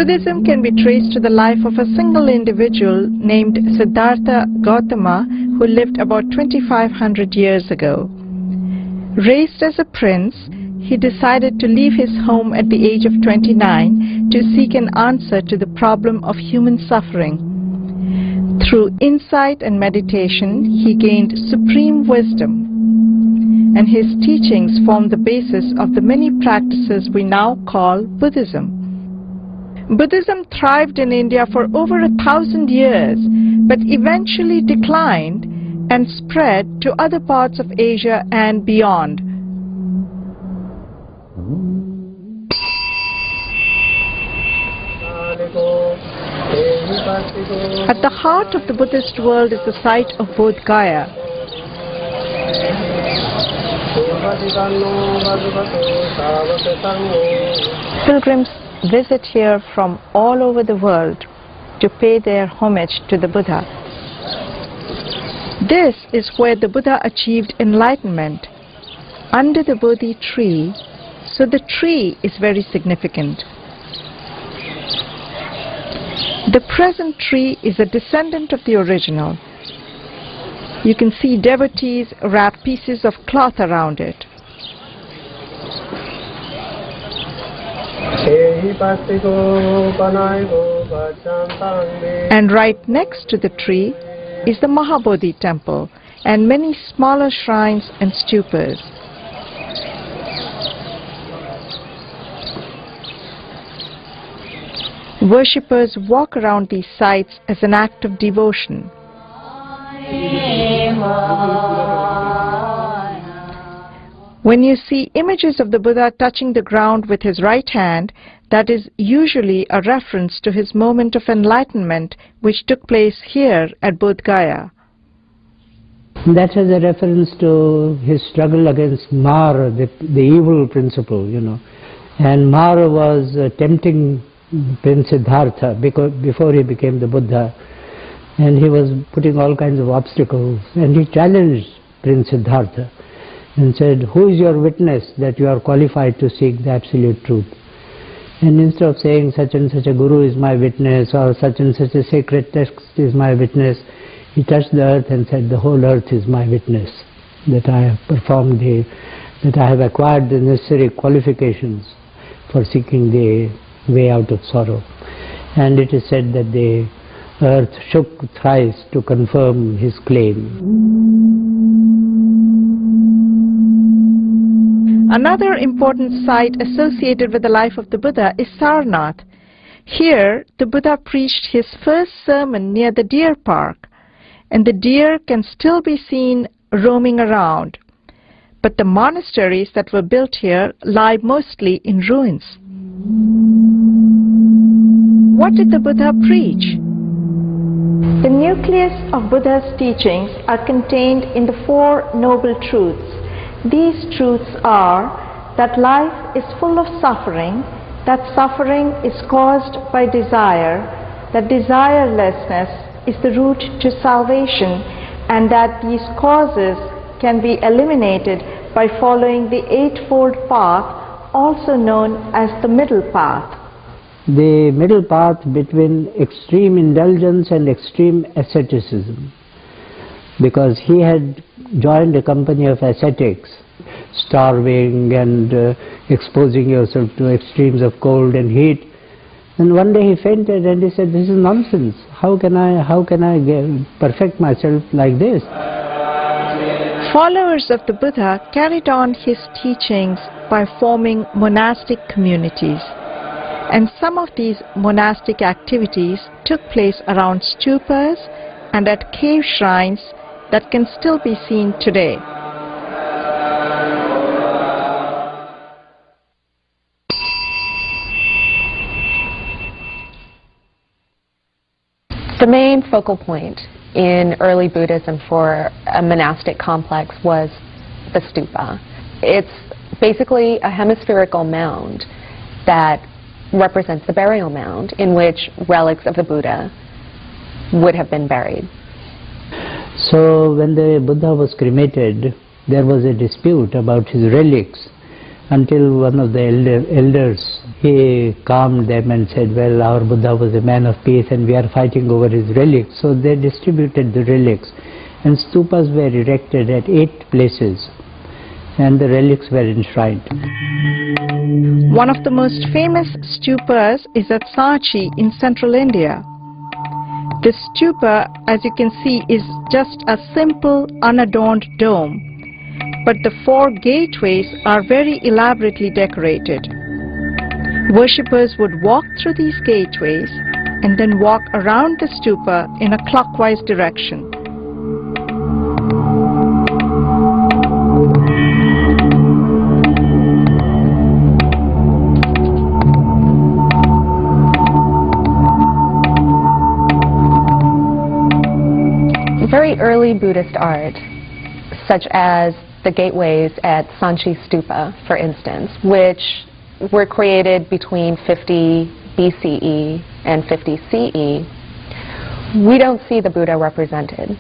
Buddhism can be traced to the life of a single individual named Siddhartha Gautama, who lived about 2500 years ago. Raised as a prince, he decided to leave his home at the age of 29 to seek an answer to the problem of human suffering. Through insight and meditation, he gained supreme wisdom, and his teachings form the basis of the many practices we now call Buddhism. Buddhism thrived in India for over 1,000 years, but eventually declined and spread to other parts of Asia and beyond. At the heart of the Buddhist world is the site of Bodh Gaya. Pilgrims visit here from all over the world to pay their homage to the Buddha. This is where the Buddha achieved enlightenment, under the Bodhi tree, so the tree is very significant. The present tree is a descendant of the original. You can see devotees wrap pieces of cloth around it. And right next to the tree is the Mahabodhi temple and many smaller shrines and stupas. Worshippers walk around these sites as an act of devotion. When you see images of the Buddha touching the ground with his right hand, that is usually a reference to his moment of enlightenment which took place here at Bodh Gaya. That is a reference to his struggle against Mara, the evil principle, you know. And Mara was tempting Prince Siddhartha before he became the Buddha. And he was putting all kinds of obstacles. And he challenged Prince Siddhartha and said, "Who is your witness that you are qualified to seek the absolute truth?" And instead of saying such and such a guru is my witness or such and such a sacred text is my witness, he touched the earth and said, "The whole earth is my witness, that I have performed that I have acquired the necessary qualifications for seeking the way out of sorrow." And it is said that the earth shook thrice to confirm his claim. Another important site associated with the life of the Buddha is Sarnath. Here, the Buddha preached his first sermon near the deer park, and the deer can still be seen roaming around. But the monasteries that were built here lie mostly in ruins. What did the Buddha preach? The nucleus of Buddha's teachings are contained in the Four Noble Truths. These truths are that life is full of suffering, that suffering is caused by desire, that desirelessness is the route to salvation, and that these causes can be eliminated by following the Eightfold Path, also known as the middle path. The middle path between extreme indulgence and extreme asceticism, because he had joined a company of ascetics, starving and exposing yourself to extremes of cold and heat. And one day he fainted and he said, "This is nonsense. How can I perfect myself like this?" Followers of the Buddha carried on his teachings by forming monastic communities. And some of these monastic activities took place around stupas and at cave shrines that can still be seen today. The main focal point in early Buddhism for a monastic complex was the stupa. It's basically a hemispherical mound that represents the burial mound in which relics of the Buddha would have been buried. So when the Buddha was cremated, there was a dispute about his relics until one of the elders, he calmed them and said, well, our Buddha was a man of peace and we are fighting over his relics. So they distributed the relics, and stupas were erected at 8 places, and the relics were enshrined. One of the most famous stupas is at Sanchi in central India. This stupa, as you can see, is just a simple unadorned dome, but the 4 gateways are very elaborately decorated. Worshippers would walk through these gateways and then walk around the stupa in a clockwise direction. Very early Buddhist art, such as the gateways at Sanchi Stupa, for instance, which were created between 50 BCE and 50 CE, we don't see the Buddha represented.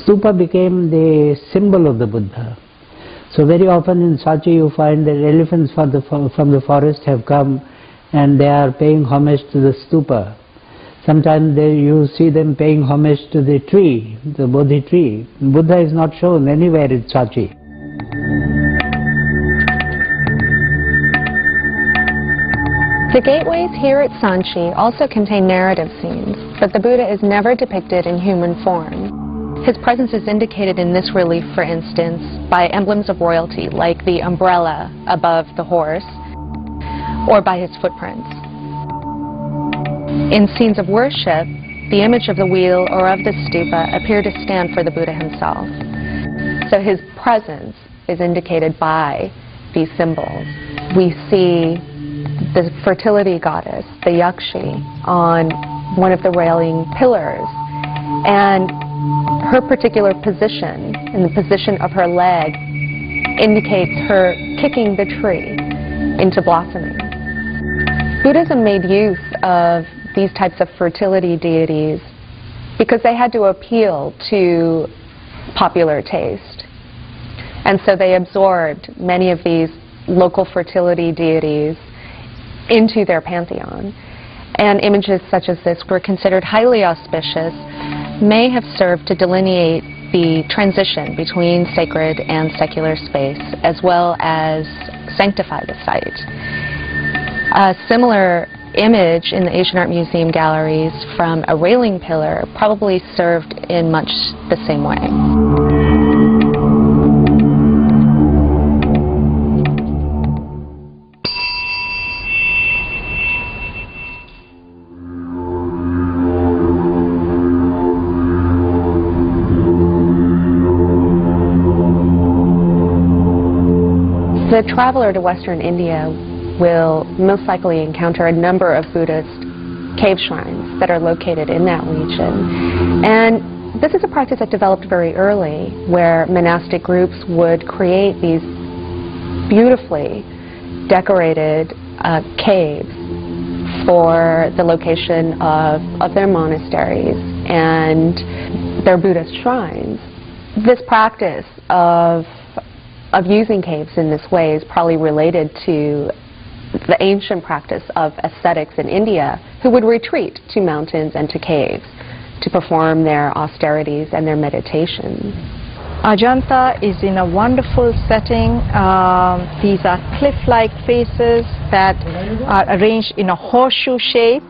Stupa became the symbol of the Buddha. So very often in Sanchi you find that elephants from the forest have come and they are paying homage to the stupa. Sometimes you see them paying homage to the tree, the Bodhi tree. Buddha is not shown anywhere in Sanchi. The gateways here at Sanchi also contain narrative scenes, but the Buddha is never depicted in human form. His presence is indicated in this relief, for instance, by emblems of royalty, like the umbrella above the horse, or by his footprints. In scenes of worship, the image of the wheel or of the stupa appear to stand for the Buddha himself. So his presence is indicated by these symbols. We see the fertility goddess, the Yakshi, on one of the railing pillars, and her particular position and the position of her leg indicates her kicking the tree into blossoming. Buddhism made use of these types of fertility deities because they had to appeal to popular taste. And so they absorbed many of these local fertility deities into their pantheon. And images such as this were considered highly auspicious, may have served to delineate the transition between sacred and secular space, as well as sanctify the site. A similar image in the Asian Art Museum galleries from a railing pillar probably served in much the same way. The traveler to Western India will most likely encounter a number of Buddhist cave shrines that are located in that region. And this is a practice that developed very early, where monastic groups would create these beautifully decorated caves for the location of their monasteries and their Buddhist shrines. This practice of using caves in this way is probably related to the ancient practice of ascetics in India, who would retreat to mountains and to caves to perform their austerities and their meditations. Ajanta is in a wonderful setting. These are cliff-like faces that are arranged in a horseshoe shape.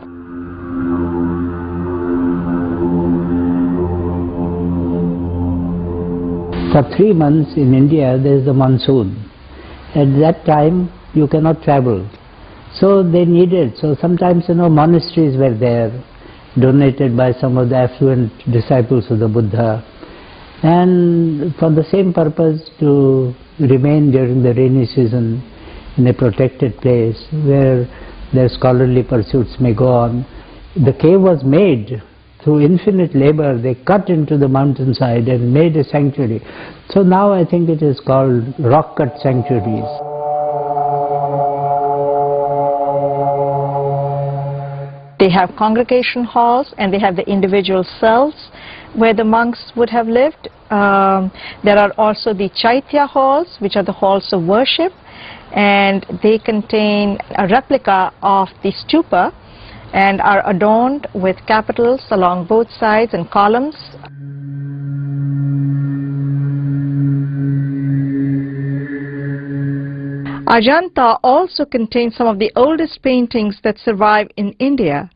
For 3 months in India there is the monsoon. At that time you cannot travel. So they needed, so sometimes monasteries were there, donated by some of the affluent disciples of the Buddha, and for the same purpose to remain during the rainy season in a protected place where their scholarly pursuits may go on. The cave was made through infinite labor. They cut into the mountainside and made a sanctuary. So now I think it is called rock-cut sanctuaries. They have congregation halls and they have the individual cells. where the monks would have lived. There are also the Chaitya halls, which are the halls of worship, and they contain a replica of the stupa and are adorned with capitals along both sides and columns. Ajanta also contains some of the oldest paintings that survive in India.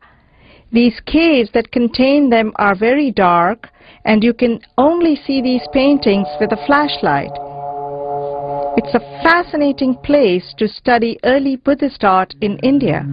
These caves that contain them are very dark, and you can only see these paintings with a flashlight. It's a fascinating place to study early Buddhist art in India.